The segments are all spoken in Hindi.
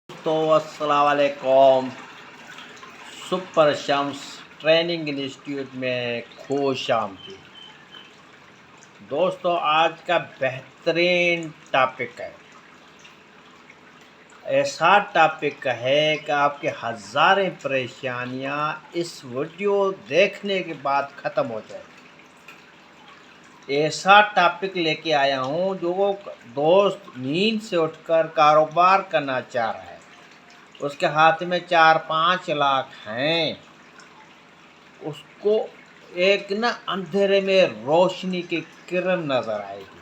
तो अस्सलाम वालेकुम। सुपर शम्स ट्रेनिंग इंस्टीट्यूट में खुश आमदीद। दोस्तों, आज का बेहतरीन टॉपिक है, ऐसा टॉपिक है कि आपके हज़ारें परेशानियां इस वीडियो देखने के बाद ख़त्म हो जाए। ऐसा टॉपिक लेके आया हूं जो दोस्त नींद से उठकर कारोबार करना चाह रहा है, उसके हाथ में 4-5 लाख हैं, उसको एक ना अंधेरे में रोशनी की किरण नजर आएगी।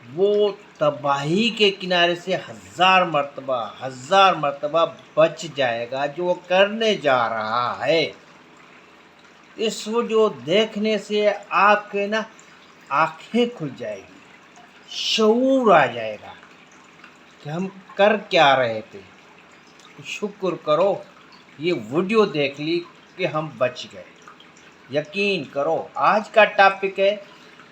वो तबाही के किनारे से हजार मर्तबा बच जाएगा जो वो करने जा रहा है। इस वीडियो देखने से आपके ना आंखें खुल जाएगी, शऊर आ जाएगा कि हम कर क्या रहे थे। शुक्र करो ये वीडियो देख ली कि हम बच गए। यकीन करो, आज का टॉपिक है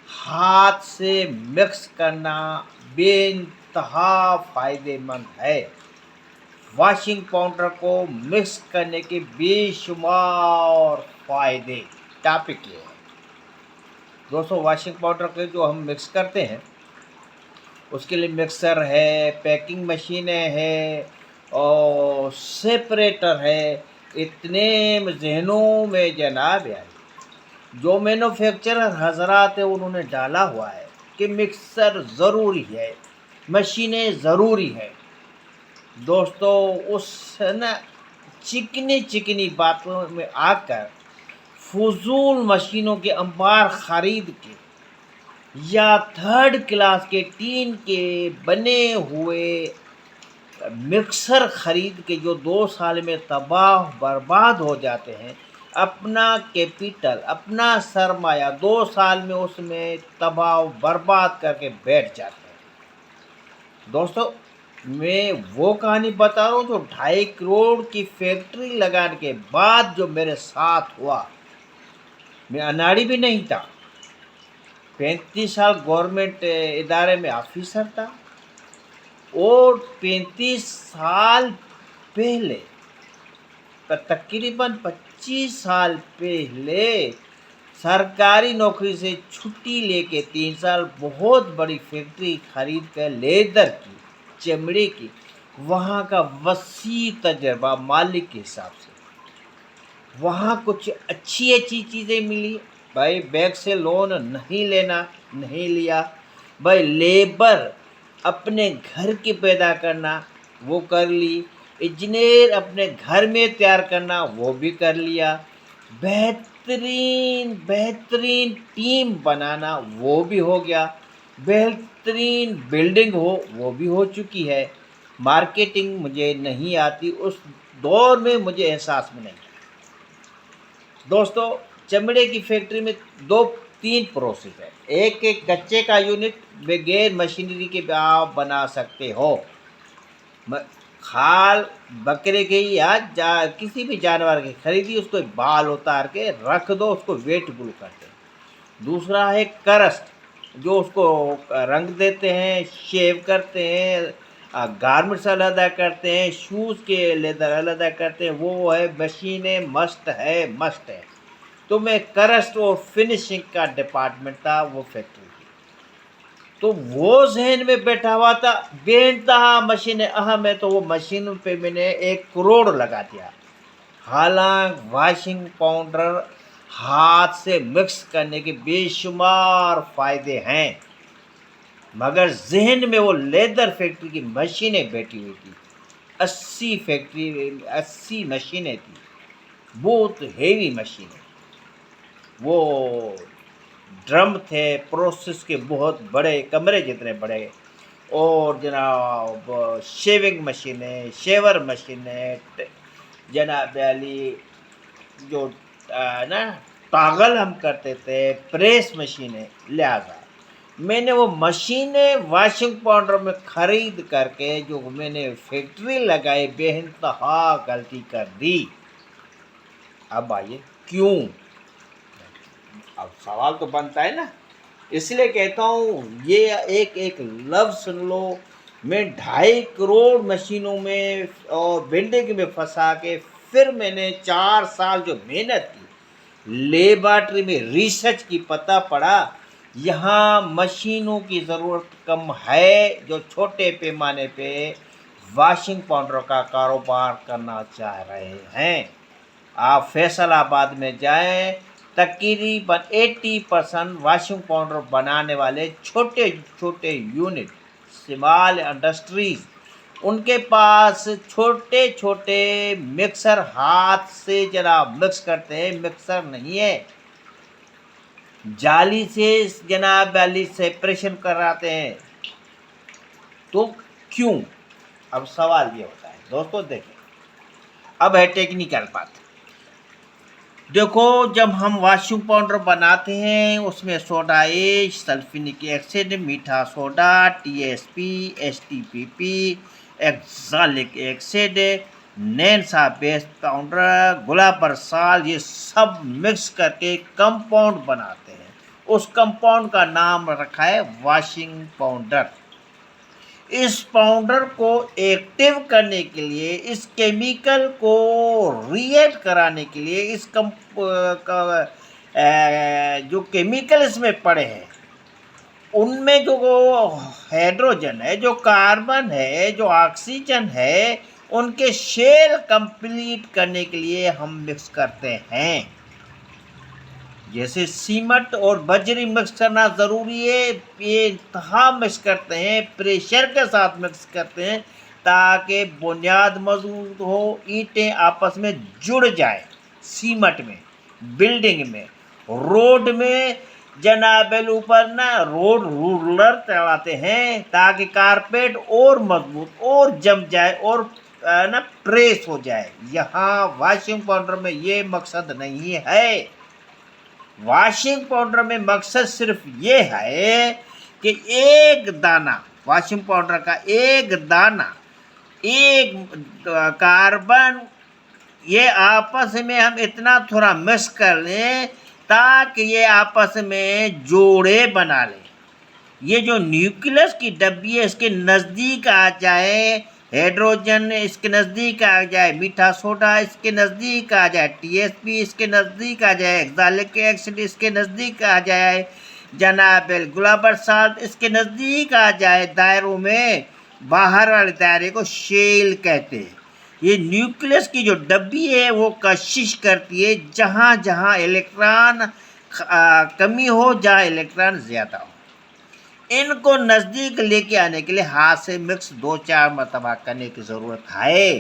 हाथ से मिक्स करना बेइंतहा फ़ायदेमंद है। वॉशिंग पाउडर को मिक्स करने के बेशुमार फ़ायदे। टॉपिक ये है दोस्तों, वॉशिंग पाउडर के जो हम मिक्स करते हैं उसके लिए मिक्सर है, पैकिंग मशीनें हैं और सेपरेटर है। इतने जहनों में जनाब यार, जो मैन्युफैक्चरर हजरात है उन्होंने डाला हुआ है कि मिक्सर ज़रूरी है, मशीनें ज़रूरी है। दोस्तों, उस ना चिकनी चिकनी बातों में आकर फजूल मशीनों के अंबार ख़रीद के या थर्ड क्लास के टीन के बने हुए मिक्सर ख़रीद के जो 2 साल में तबाह बर्बाद हो जाते हैं, अपना कैपिटल, अपना सरमाया 2 साल में उसमें तबाह बर्बाद करके बैठ जाते हैं। दोस्तों, मैं वो कहानी बता रहा हूँ जो 2.5 करोड़ की फैक्ट्री लगाने के बाद जो मेरे साथ हुआ। मैं अनाड़ी भी नहीं था, 35 साल गवर्नमेंट इदारे में ऑफिसर था और 35 साल पहले, तकरीबन 25 साल पहले सरकारी नौकरी से छुट्टी लेके 3 साल बहुत बड़ी फैक्ट्री खरीद कर लेदर की, चमड़े की, वहाँ का वसी तजर्बा मालिक के हिसाब से। वहाँ कुछ अच्छी अच्छी चीज़ें मिली भाई। बैंक से लोन नहीं लेना, नहीं लिया भाई। लेबर अपने घर की पैदा करना वो कर ली, इंजीनियर अपने घर में तैयार करना वो भी कर लिया, बेहतरीन बेहतरीन टीम बनाना वो भी हो गया, बेहतरीन बिल्डिंग हो वो भी हो चुकी है। मार्केटिंग मुझे नहीं आती, उस दौर में मुझे एहसास में नहीं। दोस्तों, चमड़े की फैक्ट्री में 2-3 प्रोसेस है। एक कच्चे का यूनिट बगैर मशीनरी के आप बना सकते हो। खाल बकरे के या किसी भी जानवर के खरीदी, उसको बाल उतार के रख दो, उसको वेट ग्लू करते हैं। दूसरा है करस्ट, जो उसको रंग देते हैं, शेव करते हैं, गारमेंट्स अलहदा करते हैं, शूज़ के लेदर अलहदा करते हैं। वो है मशीनें मस्ट है। तो मैं करस्ट और फिनिशिंग का डिपार्टमेंट था वो फैक्ट्री की। तो वो जहन में बैठा हुआ था बेइंतहा मशीनें अहम है, तो वो मशीन पे मैंने 1 करोड़ लगा दिया। हालांकि वॉशिंग पाउडर हाथ से मिक्स करने के बेशुमार फ़ायदे हैं, मगर जहन में वो लेदर फैक्ट्री की मशीनें बैठी हुई थी। 80 मशीनें थी, बहुत हेवी मशीनें। वो ड्रम थे, प्रोसेस के बहुत बड़े, कमरे जितने बड़े, और जनाब शेविंग मशीनें, शेवर मशीनें, जनाब अली जो ना पागल हम करते थे, प्रेस मशीनें। लिहाजा मैंने वो मशीनें वॉशिंग पाउडर में ख़रीद करके जो मैंने फैक्ट्री लगाई, बेइंतहा गलती कर दी। अब आइए क्यों, अब सवाल तो बनता है ना। इसलिए कहता हूँ ये एक एक लफ्ज़ सुन लो, मैं 2.5 करोड़ मशीनों में और बिल्डिंग में फंसा के फिर मैंने 4 साल जो मेहनत की, लेबॉर्ट्री में रिसर्च की, पता पड़ा यहाँ मशीनों की ज़रूरत कम है जो छोटे पैमाने पे वॉशिंग पाउडर का कारोबार करना चाह रहे हैं। आप फैसलाबाद में जाएं, तकरीबन 80% वॉशिंग पाउडर बनाने वाले छोटे छोटे यूनिट, स्मॉल इंडस्ट्रीज, उनके पास छोटे छोटे मिक्सर, हाथ से जनाब मिक्स करते हैं, मिक्सर नहीं है, जाली से जनाब वाली सेपरेशन कराते हैं। तो क्यों? अब सवाल ये होता है दोस्तों, देखें, अब है टेक्निकल बात। देखो, जब हम वॉशिंग पाउडर बनाते हैं उसमें सोडा एश, सल्फ्यूरिक एसिड, मीठा soda, TSP, STPP, oxalic acid, नैनसा बेस पाउडर, गुलाबर साल, ये सब मिक्स करके कंपाउंड बनाते हैं। उस कंपाउंड का नाम रखा है वॉशिंग पाउडर। इस पाउडर को एक्टिव करने के लिए, इस केमिकल को रिएक्ट कराने के लिए, जो केमिकल इसमें पड़े हैं उनमें जो हाइड्रोजन है, जो कार्बन है, जो ऑक्सीजन है, उनके शेल कंप्लीट करने के लिए हम मिक्स करते हैं। जैसे सीमेंट और बजरी मिक्स करना ज़रूरी है, ये इंतहा मिक्स करते हैं, प्रेशर के साथ मिक्स करते हैं ताकि बुनियाद मजबूत हो, ईंटें आपस में जुड़ जाए। सीमेंट में, बिल्डिंग में, रोड में जनाबेल ऊपर ना रोड रूलर चलाते हैं ताकि कारपेट और मजबूत और जम जाए और ना प्रेस हो जाए। यहाँ वॉशिंग पाउडर में ये मकसद नहीं है। वॉशिंग पाउडर में मकसद सिर्फ ये है कि एक दाना वॉशिंग पाउडर का, एक दाना, एक कार्बन, ये आपस में हम इतना थोड़ा मिक्स कर लें ताकि ये आपस में जोड़े बना लें। ये जो न्यूक्लियस की डब्बी है इसके नज़दीक आ जाए, हाइड्रोजन इसके नज़दीक आ जाए, मीठा सोडा इसके नज़दीक आ जाए, टीएसपी इसके नज़दीक आ जाए, एक्सालिक एसिड इसके नज़दीक आ जाए, जनाबेल गुलाबर साल्ट इसके नज़दीक आ जाए, दायरों में, बाहर वाले दायरे को शेल कहते हैं। ये न्यूक्लियस की जो डब्बी है वो कशिश करती है जहाँ जहाँ इलेक्ट्रॉन कमी हो, जहाँ इलेक्ट्रॉन ज़्यादा हो। इनको नज़दीक लेके आने के लिए हाथ से मिक्स 2-4 मरतबा करने की ज़रूरत है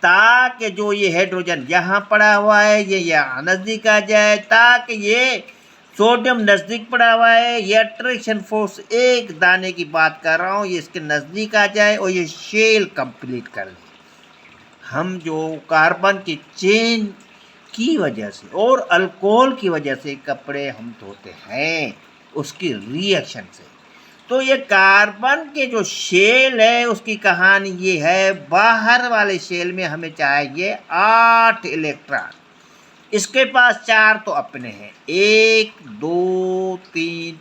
ताकि जो ये हाइड्रोजन यहाँ पड़ा हुआ है ये यहाँ नज़दीक आ जाए, ताकि ये सोडियम नज़दीक पड़ा हुआ है, ये अट्रैक्शन फोर्स, एक दाने की बात कर रहा हूँ, ये इसके नज़दीक आ जाए और ये शेल कंप्लीट कर ले। हम जो कार्बन की चेन की वजह से और अल्कोहल की वजह से कपड़े हम धोते हैं उसकी रिएक्शन से, तो ये कार्बन के जो शेल है उसकी कहानी ये है, बाहर वाले शेल में हमें चाहिए 8 इलेक्ट्रॉन, इसके पास 4 तो अपने हैं, 1 2 3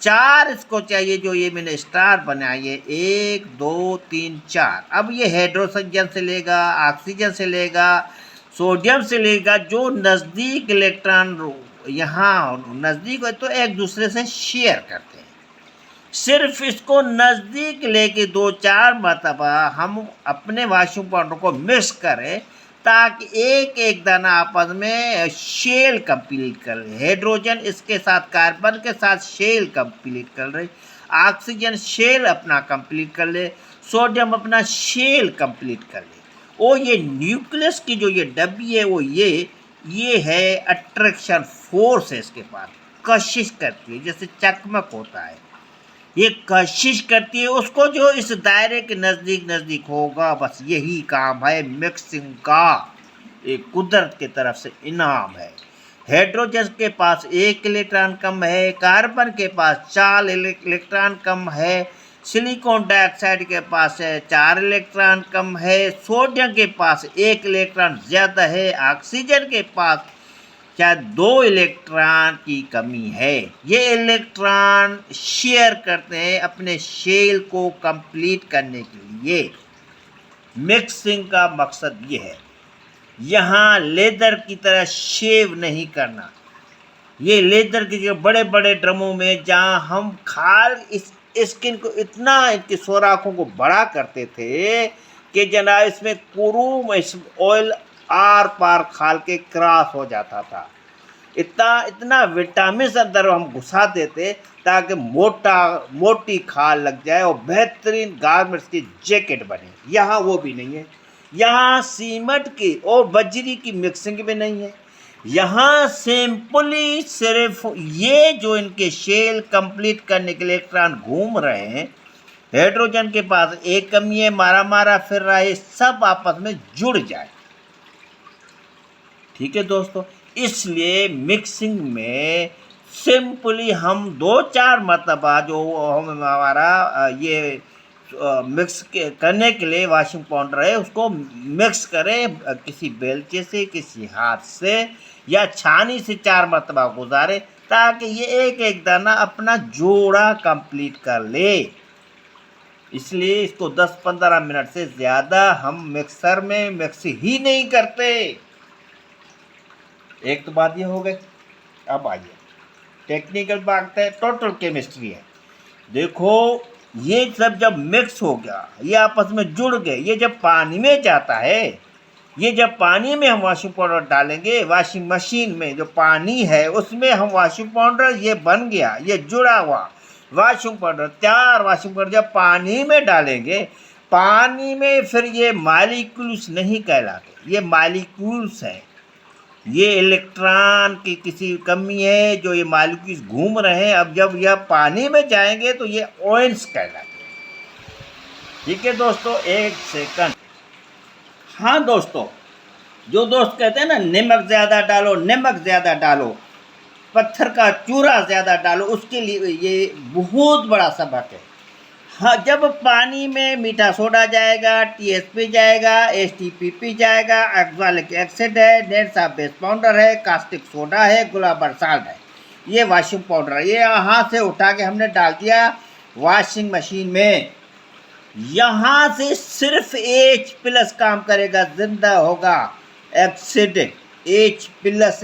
4 इसको चाहिए, जो ये मैंने स्टार बनाई है, 1 2 3 4। अब ये हाइड्रोजन से लेगा, ऑक्सीजन से लेगा, सोडियम से लेगा, जो नज़दीक इलेक्ट्रॉन यहाँ नज़दीक है तो एक दूसरे से शेयर करते हैं। सिर्फ इसको नज़दीक लेके 2-4 मरतबा हम अपने वॉशिंग पाउडर को मिक्स करें ताकि एक एक दाना आपस में शेल कंप्लीट कर ले। हाइड्रोजन इसके साथ कार्बन के साथ शेल कंप्लीट कर रहे, ऑक्सीजन शेल अपना कंप्लीट कर ले, सोडियम अपना शेल कंप्लीट कर ले। और ये न्यूक्लियस की जो ये डब्बी है वो ये है अट्रैक्शन फोर्स है, इसके पास कशिश करती है, जैसे चकमक होता है, ये कशिश करती है उसको जो इस दायरे के नज़दीक नज़दीक होगा। बस यही काम है मिक्सिंग का, एक कुदरत की तरफ से इनाम है। हाइड्रोजन के पास 1 इलेक्ट्रॉन कम है, कार्बन के पास 4 इलेक्ट्रॉन कम है, सिलिकॉन डाइऑक्साइड के पास 4 इलेक्ट्रॉन कम है, सोडियम के पास 1 इलेक्ट्रॉन ज़्यादा है, ऑक्सीजन के पास क्या 2 इलेक्ट्रॉन की कमी है। ये इलेक्ट्रॉन शेयर करते हैं अपने शेल को कंप्लीट करने के लिए। मिक्सिंग का मकसद ये है, यहाँ लेदर की तरह शेव नहीं करना। ये लेदर के जो बड़े बड़े ड्रमों में जहाँ हम खाल इस स्किन को इतना इनकी सोराखों को बड़ा करते थे कि जनाब इसमें कुरूम इस ऑयल आर पार खाल के क्रॉस हो जाता था। इतना विटामिन अंदर हम घुसा देते ताकि मोटी खाल लग जाए और बेहतरीन गारमेंट्स की जैकेट बने। यहाँ वो भी नहीं है। यहाँ सीमेंट की और बजरी की मिक्सिंग भी नहीं है। यहाँ सिंपली सिर्फ ये जो इनके शेल कंप्लीट करने के लिए इलेक्ट्रॉन घूम रहे हैं, हाइड्रोजन के पास एक कमी है, मारा फिर रहा है, सब आपस में जुड़ जाए। ठीक है दोस्तों, इसलिए मिक्सिंग में सिंपली हम 2-4 मरतबा जो हम हमारा ये मिक्स करने के लिए वॉशिंग पाउडर है उसको मिक्स करें किसी बेलचे से, किसी हाथ से या छानी से 4 मरतबा गुजारें ताकि ये एक एक दाना अपना जोड़ा कंप्लीट कर ले। इसलिए इसको 10-15 मिनट से ज़्यादा हम मिक्सर में मिक्स ही नहीं करते। एक तो बात ये हो गई। अब आइए टेक्निकल बात है, टोटल केमिस्ट्री है। देखो ये सब जब मिक्स हो गया, ये आपस में जुड़ गए, ये जब पानी में जाता है, ये जब पानी में हम वॉशिंग पाउडर डालेंगे, वॉशिंग मशीन में जो पानी है उसमें हम वॉशिंग पाउडर, ये बन गया, ये जुड़ा हुआ वॉशिंग पाउडर तैयार। वॉशिंग पाउडर जब पानी में डालेंगे, पानी में फिर ये मॉलिक्यूल्स नहीं कहलाते, ये मॉलिक्यूल्स हैं। ये इलेक्ट्रॉन की किसी कमी है जो ये मॉलिक्यूल्स घूम रहे हैं। अब जब यह पानी में जाएंगे तो ये ऑयल्स कहलाते हैं। ठीक है दोस्तों, एक सेकंड। हाँ दोस्तों, जो दोस्त कहते हैं ना नमक ज़्यादा डालो, नमक ज़्यादा डालो, पत्थर का चूरा ज़्यादा डालो, उसके लिए ये बहुत बड़ा सबक है। हाँ, जब पानी में मीठा सोडा जाएगा, टीएसपी जाएगा, एसटीपीपी जाएगा, एक्सॉलिक एसिड है, नेट ऑफ बेस पाउडर है, कास्टिक सोडा है, गुलाबर साल्ट है, ये वॉशिंग पाउडर है। ये यहाँ से उठा के हमने डाल दिया वॉशिंग मशीन में। यहाँ से सिर्फ H+ काम करेगा, जिंदा होगा। एसिड H+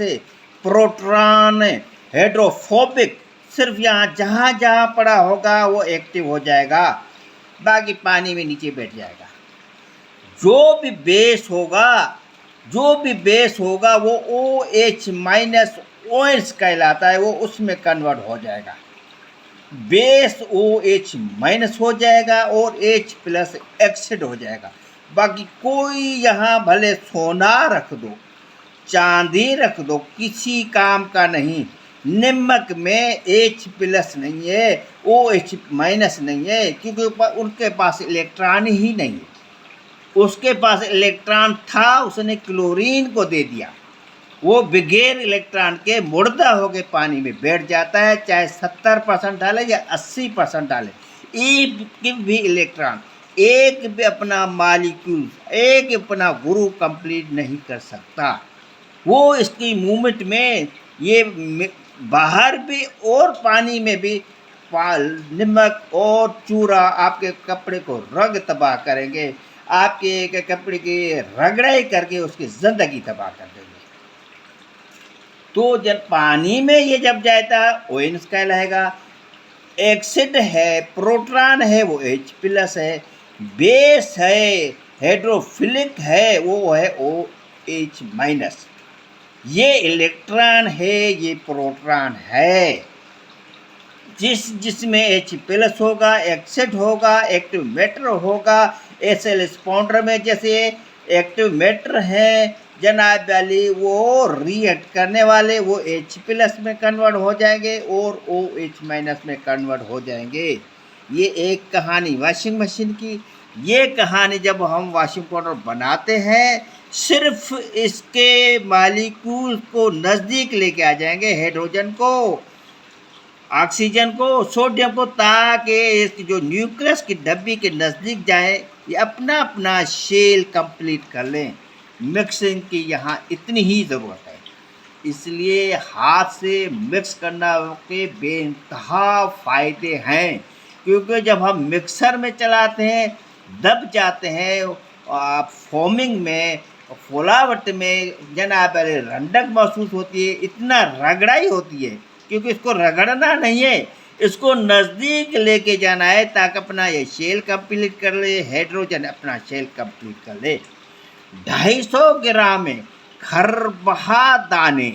है, प्रोटॉन हाइड्रोफोबिक, सिर्फ यहाँ जहाँ जहाँ पड़ा होगा वो एक्टिव हो जाएगा, बाकी पानी में नीचे बैठ जाएगा। जो भी बेस होगा वो OH- OH कहलाता है, वो उसमें कन्वर्ट हो जाएगा। बेस OH- हो जाएगा और H+ एक्सिड हो जाएगा। बाकी कोई यहाँ भले सोना रख दो, चांदी रख दो, किसी काम का नहीं। नमक में H+ नहीं है, OH- नहीं है, क्योंकि उनके पास इलेक्ट्रॉन ही नहीं है। उसके पास इलेक्ट्रॉन था, उसने क्लोरीन को दे दिया, वो बगैर इलेक्ट्रॉन के मुर्दा होकर पानी में बैठ जाता है, चाहे 70% डाले या 80% डाले। एक भी इलेक्ट्रॉन, एक भी अपना मॉलिक्यूल, एक अपना गुरु कंप्लीट नहीं कर सकता। वो इसकी मूवमेंट में ये बाहर भी और पानी में भी नमक और चूरा आपके कपड़े को रंग तबाह करेंगे, आपके कपड़े की रगड़ाई करके उसकी ज़िंदगी तबाह कर देंगे। तो जब पानी में ये जब जाता है OH कहलाएगा। एक्सिड है, प्रोटॉन है, वो H+ है, बेस है, हाइड्रोफिलिक है, वो है OH-। ये इलेक्ट्रॉन है, ये प्रोटॉन है। जिसमें H+ होगा, एक्सिड होगा, एक्टिव मैटर होगा। SLS पाउडर में जैसे एक्टिव मैटर है जनाब वाली, वो रिएक्ट करने वाले वो H+ में कन्वर्ट हो जाएंगे और OH- में कन्वर्ट हो जाएंगे। ये एक कहानी वॉशिंग मशीन की। ये कहानी जब हम वॉशिंग पाउडर बनाते हैं, सिर्फ इसके मालिक्यूल को नज़दीक लेके आ जाएंगे, हाइड्रोजन को, ऑक्सीजन को, सोडियम को, ताकि इसकी जो न्यूक्लियस की डब्बी के नज़दीक जाए, ये अपना अपना शेल कंप्लीट कर लें। मिक्सिंग की यहाँ इतनी ही ज़रूरत है। इसलिए हाथ से मिक्स करना के बेइंतहा फ़ायदे हैं, क्योंकि जब हम मिक्सर में चलाते हैं दब जाते हैं, फोमिंग में, फुलावट में जनाब रंडक महसूस होती है, इतना रगड़ाई होती है, क्योंकि इसको रगड़ना नहीं है, इसको नज़दीक लेके जाना है ताकि अपना ये शेल कंप्लीट कर ले, हाइड्रोजन अपना शेल कंप्लीट कर ले। 250 ग्राम में खरबहा दाने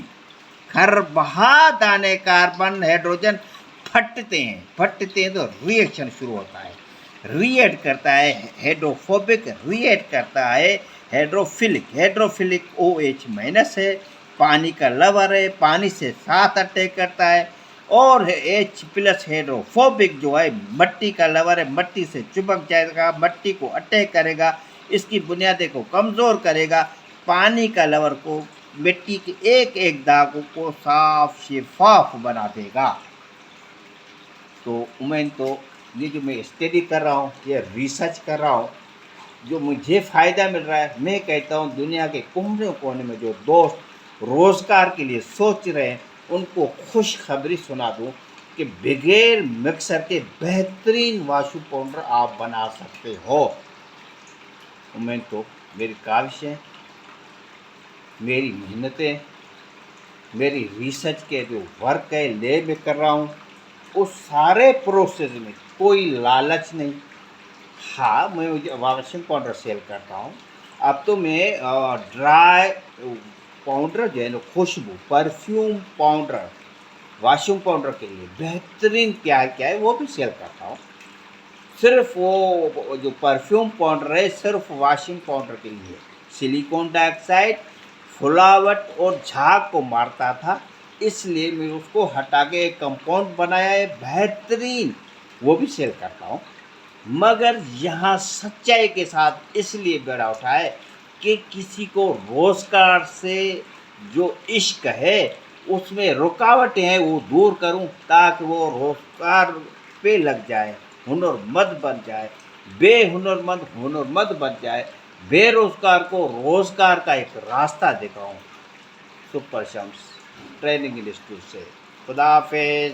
कार्बन हाइड्रोजन फटते हैं तो रिएक्शन शुरू होता है, रिएक्ट करता है हाइड्रोफोबिक, रिएक्ट करता है हाइड्रोफिलिक OH माइनस है, पानी का लवर है, पानी से साथ अटैक करता है, और H प्लस हाइड्रोफोबिक जो है मट्टी का लवर है, मट्टी से चिपक जाएगा, मट्टी को अटैक करेगा, इसकी बुनियादें को कमज़ोर करेगा, पानी का लवर को, मिट्टी के एक एक दागों को साफ शिफाफ बना देगा। तो मैं तो ये जो मैं स्टडी कर रहा हूँ, ये रिसर्च कर रहा हूँ, जो मुझे फ़ायदा मिल रहा है, मैं कहता हूँ दुनिया के कोने कोने में जो दोस्त रोज़गार के लिए सोच रहे हैं उनको खुशखबरी सुना दूँ कि बगैर मिक्सर के बेहतरीन वाशु पाउडर आप बना सकते हो। मैं तो मेरी काविश है, मेरी मेहनतें, मेरी रिसर्च के जो वर्क है लैब में कर रहा हूँ, उस सारे प्रोसेस में कोई लालच नहीं। हाँ, मैं वाशिंग पाउडर सेल करता हूँ। अब तो मैं ड्राई पाउडर जो है ना, खुशबू परफ्यूम पाउडर, वाशिंग पाउडर के लिए बेहतरीन क्या है वो भी सेल करता हूँ। सिर्फ वो जो परफ्यूम पाउडर है सिर्फ वाशिंग पाउडर के लिए, सिलिकॉन डाइऑक्साइड फुलावट और झाग को मारता था, इसलिए मैं उसको हटा के एक कंपाउंड बनाया है बेहतरीन, वो भी सेल करता हूँ। मगर यहाँ सच्चाई के साथ इसलिए बेड़ा उठाए कि किसी को रोज़गार से जो इश्क है उसमें रुकावटें हैं वो दूर करूं, ताकि वो रोज़गार पे लग जाए, हुनरमंद बन जाए, बेहुनरमंद हुनरमंद बन जाए, बेरोज़गार को रोज़गार का एक रास्ता दिखाऊं। सुपर शम्स ट्रेनिंग इंस्टीट्यूट से। खुदा हाफिज़।